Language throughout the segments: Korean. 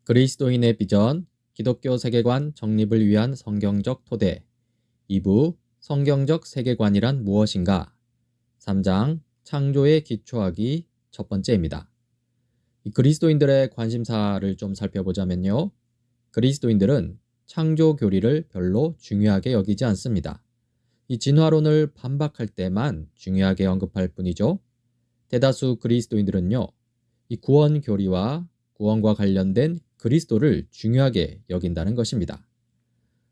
그리스도인의 비전, 기독교 세계관 정립을 위한 성경적 토대. 2부 성경적 세계관이란 무엇인가? 3장 창조에 기초하기 첫 번째입니다. 그리스도인들의 관심사를 좀 살펴보자면요. 그리스도인들은 창조 교리를 별로 중요하게 여기지 않습니다. 이 진화론을 반박할 때만 중요하게 언급할 뿐이죠. 대다수 그리스도인들은요, 이 구원 교리와 구원과 관련된 그리스도를 중요하게 여긴다는 것입니다.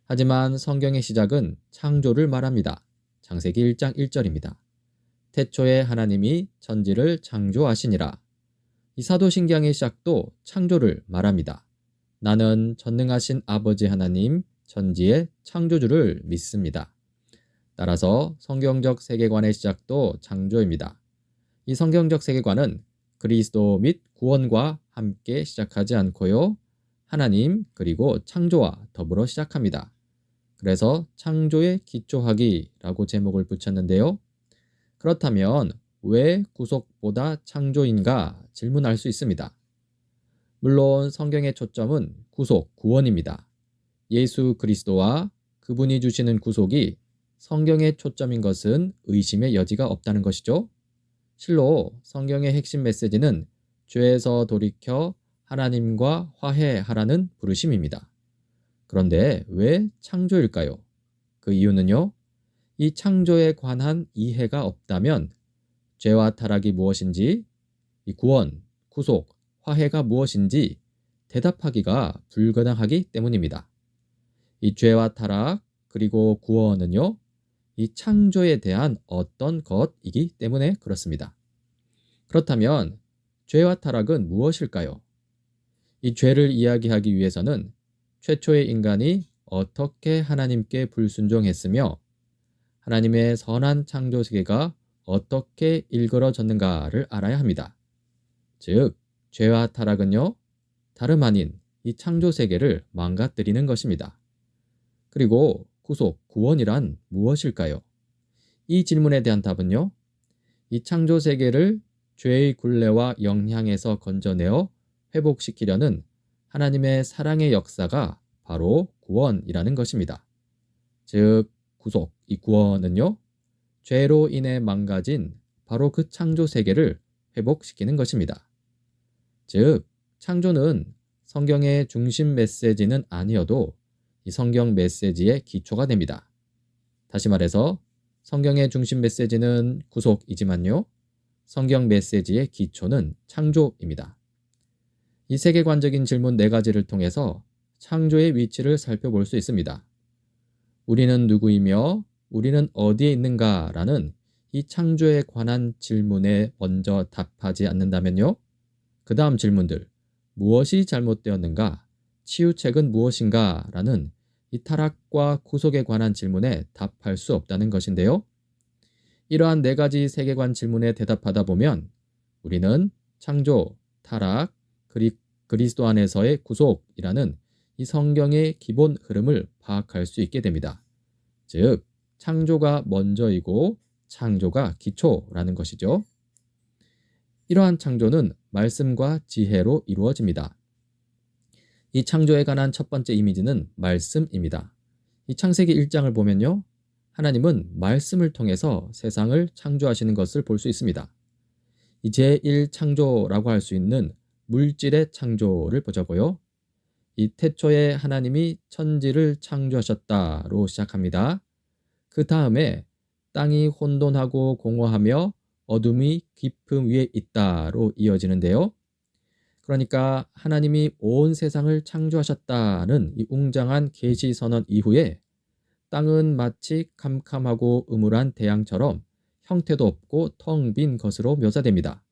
하지만 성경의 시작은 창조를 말합니다. 창세기 1장 1절입니다. 태초에 하나님이 천지를 창조하시니라. 이 사도신경의 시작도 창조를 말합니다. 나는 전능하신 아버지 하나님 천지의 창조주를 믿습니다. 따라서 성경적 세계관의 시작도 창조입니다. 이 성경적 세계관은 그리스도 및 구원과 함께 시작하지 않고요. 하나님 그리고 창조와 더불어 시작합니다. 그래서 창조에 기초하기라고 제목을 붙였는데요. 그렇다면 왜 구속보다 창조인가 질문할 수 있습니다. 물론 성경의 초점은 구속, 구원입니다. 예수 그리스도와 그분이 주시는 구속이 성경의 초점인 것은 의심의 여지가 없다는 것이죠. 실로 성경의 핵심 메시지는 죄에서 돌이켜 하나님과 화해하라는 부르심입니다. 그런데 왜 창조일까요? 그 이유는요. 이 창조에 관한 이해가 없다면 죄와 타락이 무엇인지, 이 구원, 구속, 화해가 무엇인지 대답하기가 불가능하기 때문입니다. 이 죄와 타락 그리고 구원은요. 이 창조에 대한 어떤 것이기 때문에 그렇습니다. 그렇다면 죄와 타락은 무엇일까요? 이 죄를 이야기하기 위해서는 최초의 인간이 어떻게 하나님께 불순종했으며 하나님의 선한 창조 세계가 어떻게 일그러졌는가를 알아야 합니다. 즉, 죄와 타락은요, 다름 아닌 이 창조 세계를 망가뜨리는 것입니다. 그리고 구속, 구원이란 무엇일까요? 이 질문에 대한 답은요, 이 창조 세계를 죄의 굴레와 영향에서 건져내어 회복시키려는 하나님의 사랑의 역사가 바로 구원이라는 것입니다. 즉, 구속, 이 구원은요, 죄로 인해 망가진 바로 그 창조 세계를 회복시키는 것입니다. 즉, 창조는 성경의 중심 메시지는 아니어도 이 성경 메시지의 기초가 됩니다. 다시 말해서 성경의 중심 메시지는 구속이지만요. 성경 메시지의 기초는 창조입니다. 이 세계관적인 질문 4가지를 통해서 창조의 위치를 살펴볼 수 있습니다. 우리는 누구이며 우리는 어디에 있는가라는 이 창조에 관한 질문에 먼저 답하지 않는다면요. 그 다음 질문들, 무엇이 잘못되었는가, 치유책은 무엇인가 라는 이 타락과 구속에 관한 질문에 답할 수 없다는 것인데요. 이러한 4가지 세계관 질문에 대답하다 보면 우리는 창조, 타락, 그리스도 안에서의 구속이라는 이 성경의 기본 흐름을 파악할 수 있게 됩니다. 즉, 창조가 먼저이고 창조가 기초라는 것이죠. 이러한 창조는 말씀과 지혜로 이루어집니다. 이 창조에 관한 첫 번째 이미지는 말씀입니다. 이 창세기 1장을 보면요. 하나님은 말씀을 통해서 세상을 창조하시는 것을 볼 수 있습니다. 이 제1창조라고 할 수 있는 물질의 창조를 보자고요. 이 태초에 하나님이 천지를 창조하셨다로 시작합니다. 그 다음에 땅이 혼돈하고 공허하며 어둠이 깊음 위에 있다로 이어지는데요. 그러니까 하나님이 온 세상을 창조하셨다는 이 웅장한 계시 선언 이후에 땅은 마치 캄캄하고 음울한 대양처럼 형태도 없고 텅 빈 것으로 묘사됩니다.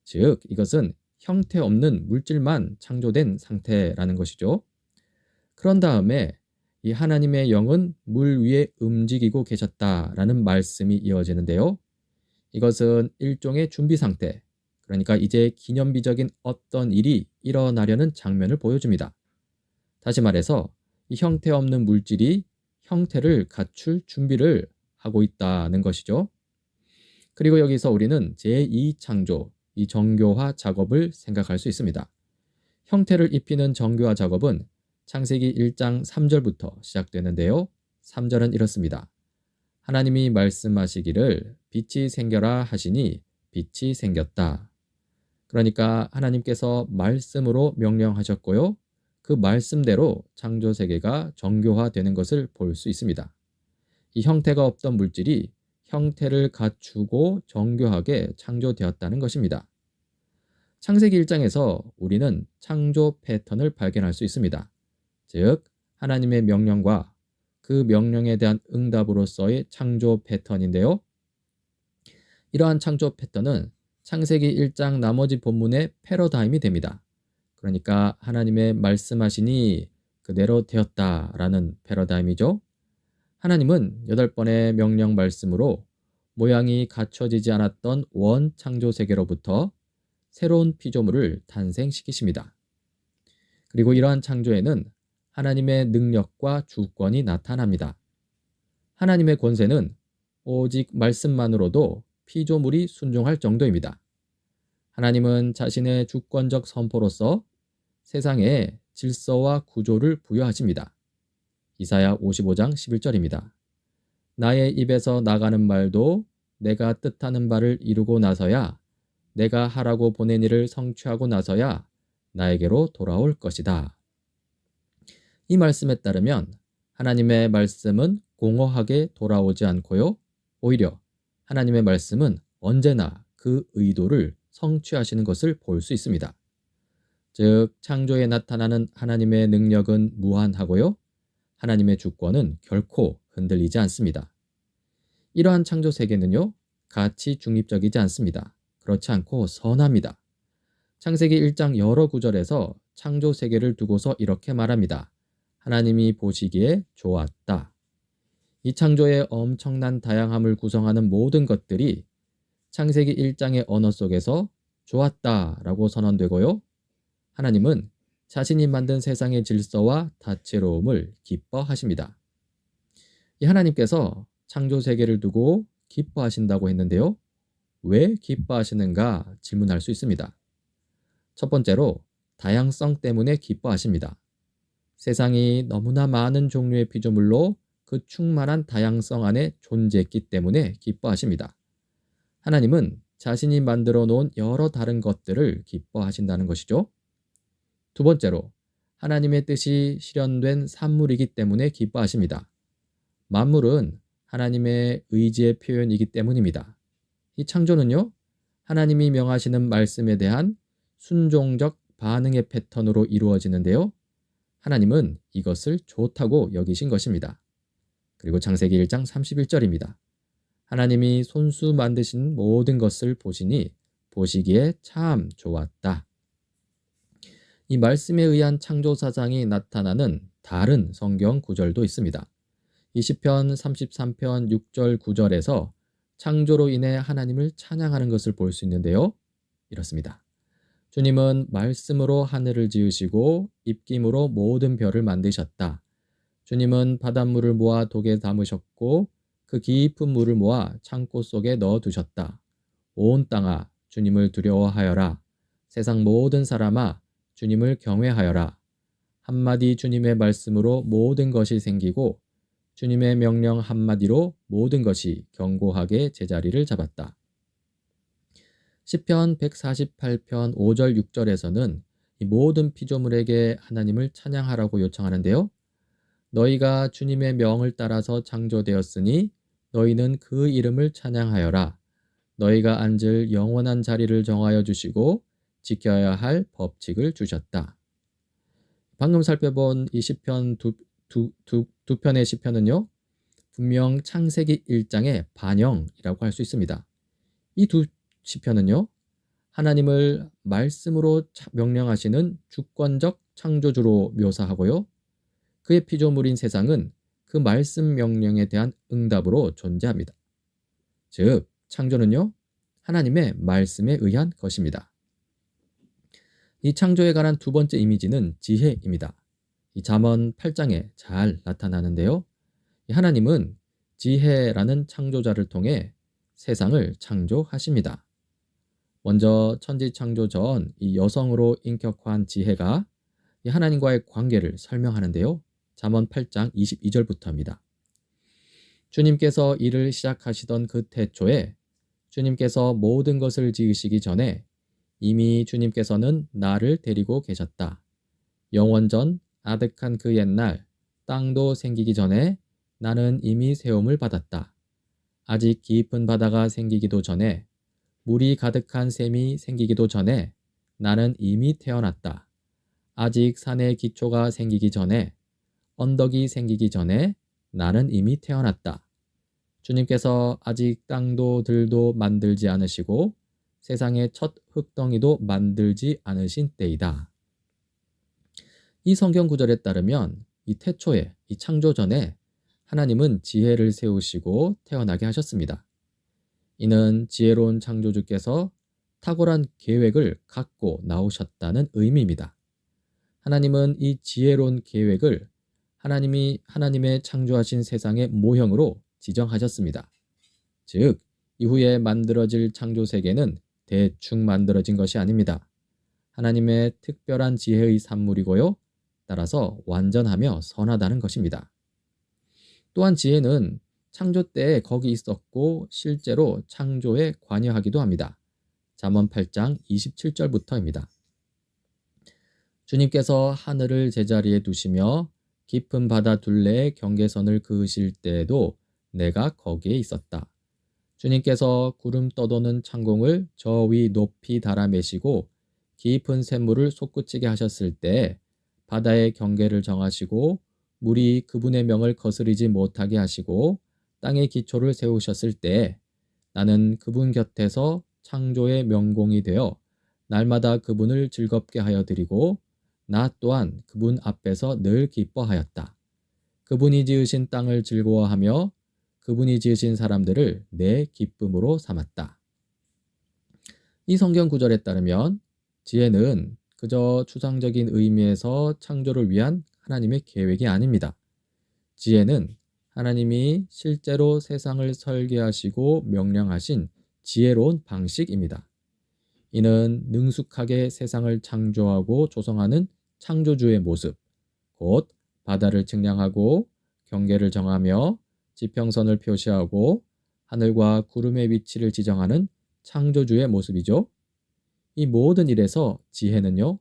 즉, 이것은 형태 없는 물질만 창조된 상태라는 것이죠. 그런 다음에 이 하나님의 영은 물 위에 움직이고 계셨다라는 말씀이 이어지는데요. 이것은 일종의 준비 상태, 그러니까 이제 기념비적인 어떤 일이 일어나려는 장면을 보여줍니다. 다시 말해서 이 형태 없는 물질이 형태를 갖출 준비를 하고 있다는 것이죠. 그리고 여기서 우리는 제2창조, 이 정교화 작업을 생각할 수 있습니다. 형태를 입히는 정교화 작업은 창세기 1장 3절부터 시작되는데요. 3절은 이렇습니다. 하나님이 말씀하시기를 빛이 생겨라 하시니 빛이 생겼다. 그러니까 하나님께서 말씀으로 명령하셨고요. 그 말씀대로 창조 세계가 정교화되는 것을 볼 수 있습니다. 이 형태가 없던 물질이 형태를 갖추고 정교하게 창조되었다는 것입니다. 창세기 1장에서 우리는 창조 패턴을 발견할 수 있습니다. 즉, 하나님의 명령과 그 명령에 대한 응답으로서의 창조 패턴인데요. 이러한 창조 패턴은 창세기 1장 나머지 본문의 패러다임이 됩니다. 그러니까 하나님의 말씀하시니 그대로 되었다라는 패러다임이죠. 하나님은 8번의 명령 말씀으로 모양이 갖춰지지 않았던 원 창조 세계로부터 새로운 피조물을 탄생시키십니다. 그리고 이러한 창조에는 하나님의 능력과 주권이 나타납니다. 하나님의 권세는 오직 말씀만으로도 피조물이 순종할 정도입니다. 하나님은 자신의 주권적 선포로서 세상에 질서와 구조를 부여하십니다. 이사야 55장 11절입니다. 나의 입에서 나가는 말도 내가 뜻하는 바를 이루고 나서야, 내가 하라고 보낸 일을 성취하고 나서야 나에게로 돌아올 것이다. 이 말씀에 따르면 하나님의 말씀은 공허하게 돌아오지 않고요. 오히려 하나님의 말씀은 언제나 그 의도를 성취하시는 것을 볼 수 있습니다. 즉, 창조에 나타나는 하나님의 능력은 무한하고요. 하나님의 주권은 결코 흔들리지 않습니다. 이러한 창조 세계는요, 가치 중립적이지 않습니다. 그렇지 않고 선합니다. 창세기 1장 여러 구절에서 창조 세계를 두고서 이렇게 말합니다. 하나님이 보시기에 좋았다. 이 창조의 엄청난 다양함을 구성하는 모든 것들이 창세기 1장의 언어 속에서 좋았다라고 선언되고요. 하나님은 자신이 만든 세상의 질서와 다채로움을 기뻐하십니다. 이 하나님께서 창조 세계를 두고 기뻐하신다고 했는데요. 왜 기뻐하시는가 질문할 수 있습니다. 첫 번째로 다양성 때문에 기뻐하십니다. 세상이 너무나 많은 종류의 피조물로 그 충만한 다양성 안에 존재했기 때문에 기뻐하십니다. 하나님은 자신이 만들어 놓은 여러 다른 것들을 기뻐하신다는 것이죠. 두 번째로 하나님의 뜻이 실현된 산물이기 때문에 기뻐하십니다. 만물은 하나님의 의지의 표현이기 때문입니다. 이 창조는요, 하나님이 명하시는 말씀에 대한 순종적 반응의 패턴으로 이루어지는데요. 하나님은 이것을 좋다고 여기신 것입니다. 그리고 창세기 1장 31절입니다. 하나님이 손수 만드신 모든 것을 보시니 보시기에 참 좋았다. 이 말씀에 의한 창조 사상이 나타나는 다른 성경 구절도 있습니다. 시편 33편 6절 9절에서 창조로 인해 하나님을 찬양하는 것을 볼 수 있는데요. 이렇습니다. 주님은 말씀으로 하늘을 지으시고 입김으로 모든 별을 만드셨다. 주님은 바닷물을 모아 독에 담으셨고 그 깊은 물을 모아 창고 속에 넣어두셨다. 온 땅아 주님을 두려워하여라. 세상 모든 사람아 주님을 경외하여라. 한마디 주님의 말씀으로 모든 것이 생기고 주님의 명령 한마디로 모든 것이 견고하게 제자리를 잡았다. 시편 148편 5절 6절에서는 이 모든 피조물에게 하나님을 찬양하라고 요청하는데요. 너희가 주님의 명을 따라서 창조되었으니 너희는 그 이름을 찬양하여라. 너희가 앉을 영원한 자리를 정하여 주시고 지켜야 할 법칙을 주셨다. 방금 살펴본 이 시편 두 편의 시편은요, 분명 창세기 1장의 반영이라고 할 수 있습니다. 이 두 시편은요, 하나님을 말씀으로 명령하시는 주권적 창조주로 묘사하고요, 그의 피조물인 세상은 그 말씀 명령에 대한 응답으로 존재합니다. 즉, 창조는요, 하나님의 말씀에 의한 것입니다. 이 창조에 관한 두 번째 이미지는 지혜입니다. 이 잠언 8장에 잘 나타나는데요. 하나님은 지혜라는 창조자를 통해 세상을 창조하십니다. 먼저 천지창조 전 이 여성으로 인격화한 지혜가 이 하나님과의 관계를 설명하는데요. 잠언 8장 22절부터입니다. 주님께서 일을 시작하시던 그 태초에 주님께서 모든 것을 지으시기 전에 이미 주님께서는 나를 데리고 계셨다. 영원전 아득한 그 옛날 땅도 생기기 전에 나는 이미 세움을 받았다. 아직 깊은 바다가 생기기도 전에 물이 가득한 샘이 생기기도 전에 나는 이미 태어났다. 아직 산의 기초가 생기기 전에 언덕이 생기기 전에 나는 이미 태어났다. 주님께서 아직 땅도 들도 만들지 않으시고 세상의 첫 흙덩이도 만들지 않으신 때이다. 이 성경 구절에 따르면 이 태초에, 이 창조 전에 하나님은 지혜를 세우시고 태어나게 하셨습니다. 이는 지혜로운 창조주께서 탁월한 계획을 갖고 나오셨다는 의미입니다. 하나님은 이 지혜로운 계획을 하나님의 창조하신 세상의 모형으로 지정하셨습니다. 즉, 이후에 만들어질 창조 세계는 대충 만들어진 것이 아닙니다. 하나님의 특별한 지혜의 산물이고요. 따라서 완전하며 선하다는 것입니다. 또한 지혜는 창조 때에 거기 있었고 실제로 창조에 관여하기도 합니다. 잠언 8장 27절부터입니다. 주님께서 하늘을 제자리에 두시며 깊은 바다 둘레에 경계선을 그으실 때에도 내가 거기에 있었다. 주님께서 구름 떠도는 창공을 저 위 높이 달아매시고 깊은 샘물을 솟구치게 하셨을 때 바다의 경계를 정하시고 물이 그분의 명을 거스르지 못하게 하시고 땅의 기초를 세우셨을 때 나는 그분 곁에서 창조의 명공이 되어 날마다 그분을 즐겁게 하여 드리고 나 또한 그분 앞에서 늘 기뻐하였다. 그분이 지으신 땅을 즐거워하며 그분이 지으신 사람들을 내 기쁨으로 삼았다. 이 성경 구절에 따르면 지혜는 그저 추상적인 의미에서 창조를 위한 하나님의 계획이 아닙니다. 지혜는 하나님이 실제로 세상을 설계하시고 명령하신 지혜로운 방식입니다. 이는 능숙하게 세상을 창조하고 조성하는 창조주의 모습, 곧 바다를 측량하고 경계를 정하며 지평선을 표시하고 하늘과 구름의 위치를 지정하는 창조주의 모습이죠. 이 모든 일에서 지혜는요,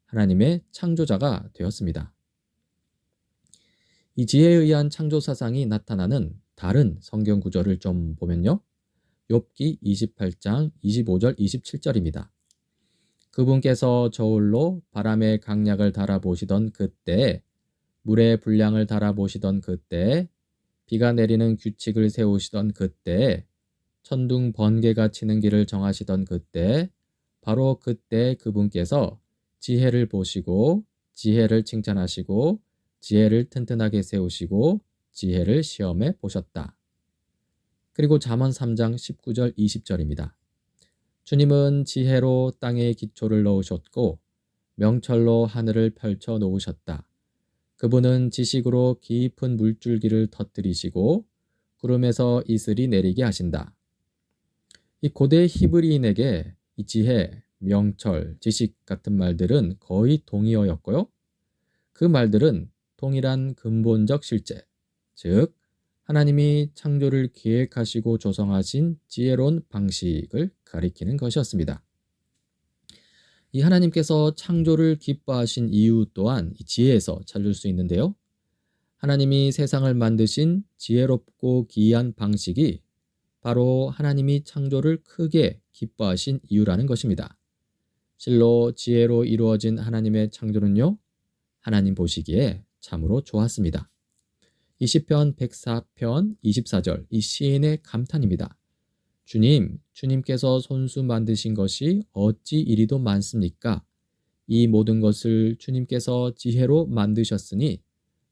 하나님의 창조자가 되었습니다. 이 지혜에 의한 창조 사상이 나타나는 다른 성경 구절을 좀 보면요. 욥기 28장 25절 27절입니다. 그분께서 저울로 바람의 강약을 달아보시던 그때에 물의 분량을 달아보시던 그때에 비가 내리는 규칙을 세우시던 그때에 천둥 번개가 치는 길을 정하시던 그때 바로 그때 그분께서 지혜를 보시고 지혜를 칭찬하시고 지혜를 튼튼하게 세우시고 지혜를 시험해 보셨다. 그리고 잠언 3장 19절 20절입니다. 주님은 지혜로 땅에 기초를 넣으셨고 명철로 하늘을 펼쳐 놓으셨다. 그분은 지식으로 깊은 물줄기를 터뜨리시고 구름에서 이슬이 내리게 하신다. 이 고대 히브리인에게 이 지혜, 명철, 지식 같은 말들은 거의 동의어였고요. 그 말들은 동일한 근본적 실제, 즉 하나님이 창조를 계획하시고 조성하신 지혜로운 방식을 가리키는 것이었습니다. 이 하나님께서 창조를 기뻐하신 이유 또한 이 지혜에서 찾을 수 있는데요. 하나님이 세상을 만드신 지혜롭고 기이한 방식이 바로 하나님이 창조를 크게 기뻐하신 이유라는 것입니다. 실로 지혜로 이루어진 하나님의 창조는요, 하나님 보시기에 참으로 좋았습니다. 이 시편 104편 24절 이 시인의 감탄입니다. 주님께서 손수 만드신 것이 어찌 이리도 많습니까? 이 모든 것을 주님께서 지혜로 만드셨으니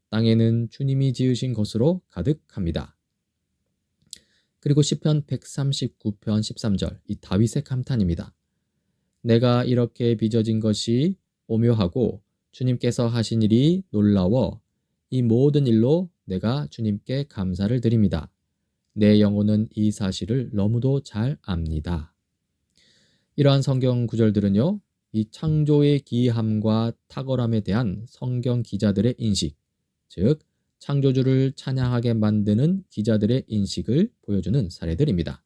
땅에는 주님이 지으신 것으로 가득합니다. 그리고 시편 139편 13절 이 다윗의 감탄입니다. 내가 이렇게 빚어진 것이 오묘하고 주님께서 하신 일이 놀라워 이 모든 일로 내가 주님께 감사를 드립니다. 내 영혼은 이 사실을 너무도 잘 압니다. 이러한 성경 구절들은요, 이 창조의 기이함과 탁월함에 대한 성경 기자들의 인식, 즉 창조주를 찬양하게 만드는 기자들의 인식을 보여주는 사례들입니다.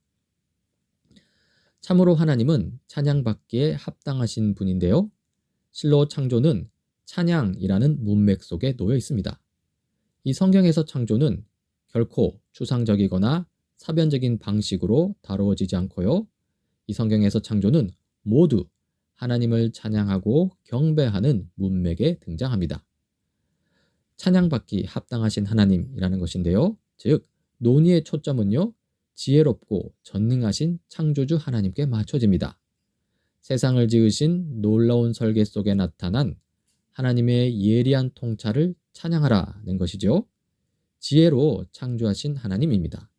참으로 하나님은 찬양받기에 합당하신 분인데요. 실로 창조는 찬양이라는 문맥 속에 놓여 있습니다. 이 성경에서 창조는 결코 추상적이거나 사변적인 방식으로 다루어지지 않고요. 이 성경에서 창조는 모두 하나님을 찬양하고 경배하는 문맥에 등장합니다. 찬양받기 합당하신 하나님이라는 것인데요. 즉 논의의 초점은요, 지혜롭고 전능하신 창조주 하나님께 맞춰집니다. 세상을 지으신 놀라운 설계 속에 나타난 하나님의 예리한 통찰을 찬양하라는 것이죠. 지혜로 창조하신 하나님입니다.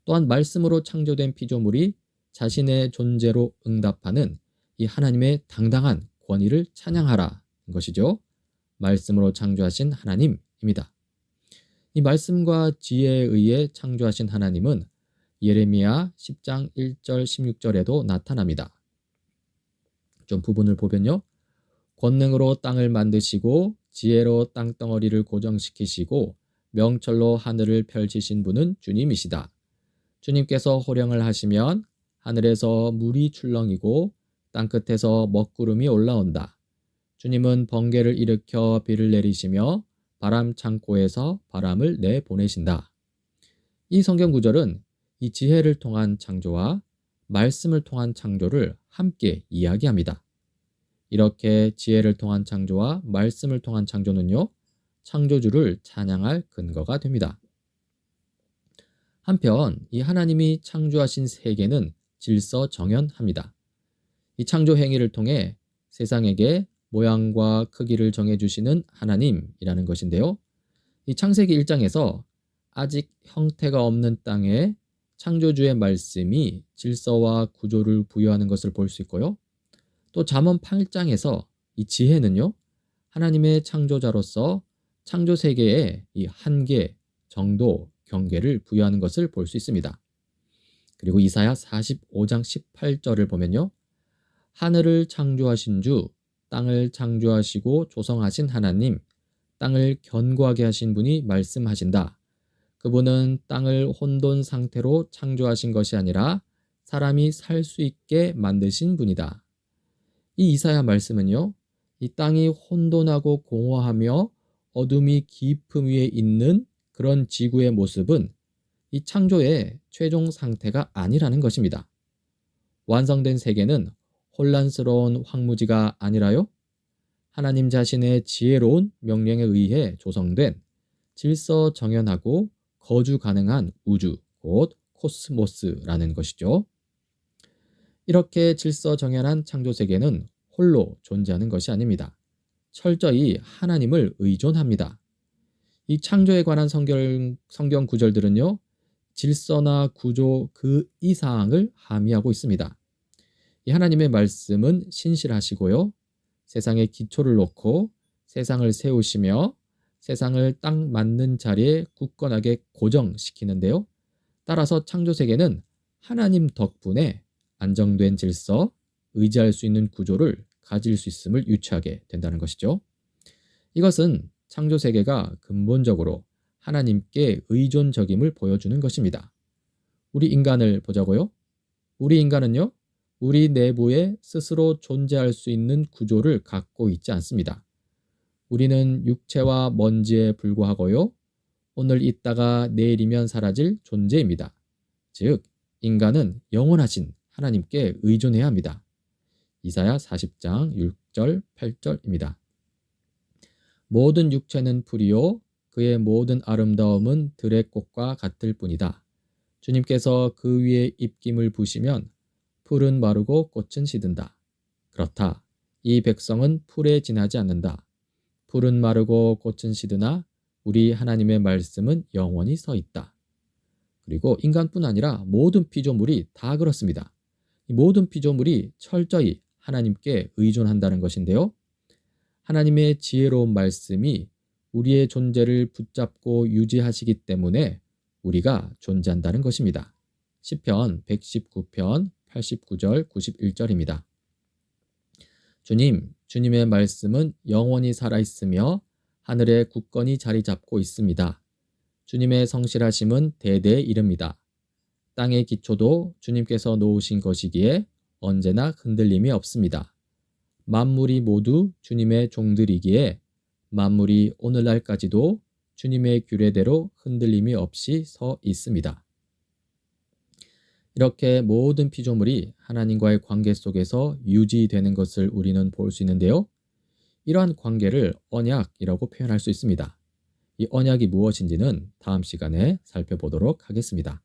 또한 말씀으로 창조된 피조물이 자신의 존재로 응답하는 이 하나님의 당당한 권위를 찬양하라는 것이죠. 말씀으로 창조하신 하나님입니다. 이 말씀과 지혜에 의해 창조하신 하나님은 예레미야 10장 1절 16절에도 나타납니다. 좀 부분을 보면요. 권능으로 땅을 만드시고 지혜로 땅덩어리를 고정시키시고 명철로 하늘을 펼치신 분은 주님이시다. 주님께서 호령을 하시면 하늘에서 물이 출렁이고 땅끝에서 먹구름이 올라온다. 주님은 번개를 일으켜 비를 내리시며 바람 창고에서 바람을 내보내신다. 이 성경 구절은 이 지혜를 통한 창조와 말씀을 통한 창조를 함께 이야기합니다. 이렇게 지혜를 통한 창조와 말씀을 통한 창조는요, 창조주를 찬양할 근거가 됩니다. 한편 이 하나님이 창조하신 세계는 질서정연합니다. 이 창조 행위를 통해 세상에게 모양과 크기를 정해주시는 하나님이라는 것인데요. 이 창세기 1장에서 아직 형태가 없는 땅에 창조주의 말씀이 질서와 구조를 부여하는 것을 볼 수 있고요. 또 잠언 8장에서 이 지혜는요, 하나님의 창조자로서 창조 세계에 이 한계, 정도, 경계를 부여하는 것을 볼 수 있습니다. 그리고 이사야 45장 18절을 보면요. 하늘을 창조하신 주, 땅을 창조하시고 조성하신 하나님, 땅을 견고하게 하신 분이 말씀하신다. 그분은 땅을 혼돈 상태로 창조하신 것이 아니라 사람이 살 수 있게 만드신 분이다. 이 이사야 말씀은요, 이 땅이 혼돈하고 공허하며 어둠이 깊음 위에 있는 그런 지구의 모습은 이 창조의 최종 상태가 아니라는 것입니다. 완성된 세계는 혼란스러운 황무지가 아니라요, 하나님 자신의 지혜로운 명령에 의해 조성된 질서정연하고 거주 가능한 우주, 곧 코스모스라는 것이죠. 이렇게 질서정연한 창조세계는 홀로 존재하는 것이 아닙니다. 철저히 하나님을 의존합니다. 이 창조에 관한 성경 구절들은요, 질서나 구조 그 이상을 함의하고 있습니다. 이 하나님의 말씀은 신실하시고요, 세상의 기초를 놓고 세상을 세우시며 세상을 딱 맞는 자리에 굳건하게 고정시키는데요. 따라서 창조세계는 하나님 덕분에 안정된 질서, 의지할 수 있는 구조를 가질 수 있음을 유추하게 된다는 것이죠. 이것은 창조세계가 근본적으로 하나님께 의존적임을 보여주는 것입니다. 우리 인간을 보자고요. 우리 인간은요, 우리 내부에 스스로 존재할 수 있는 구조를 갖고 있지 않습니다. 우리는 육체와 먼지에 불과하고요, 오늘 있다가 내일이면 사라질 존재입니다. 즉, 인간은 영원하신 하나님께 의존해야 합니다. 이사야 40장 6절 8절입니다. 모든 육체는 풀이요 그의 모든 아름다움은 들의 꽃과 같을 뿐이다. 주님께서 그 위에 입김을 부시면 풀은 마르고 꽃은 시든다. 그렇다. 이 백성은 풀에 지나지 않는다. 풀은 마르고 꽃은 시드나 우리 하나님의 말씀은 영원히 서 있다. 그리고 인간뿐 아니라 모든 피조물이 다 그렇습니다. 이 모든 피조물이 철저히 하나님께 의존한다는 것인데요. 하나님의 지혜로운 말씀이 우리의 존재를 붙잡고 유지하시기 때문에 우리가 존재한다는 것입니다. 시편 119편 89절, 91절입니다. 주님, 주님의 말씀은 영원히 살아있으며 하늘에 굳건히 자리 잡고 있습니다. 주님의 성실하심은 대대에 이릅니다. 땅의 기초도 주님께서 놓으신 것이기에 언제나 흔들림이 없습니다. 만물이 모두 주님의 종들이기에 만물이 오늘날까지도 주님의 규례대로 흔들림이 없이 서 있습니다. 이렇게 모든 피조물이 하나님과의 관계 속에서 유지되는 것을 우리는 볼 수 있는데요. 이러한 관계를 언약이라고 표현할 수 있습니다. 이 언약이 무엇인지는 다음 시간에 살펴보도록 하겠습니다.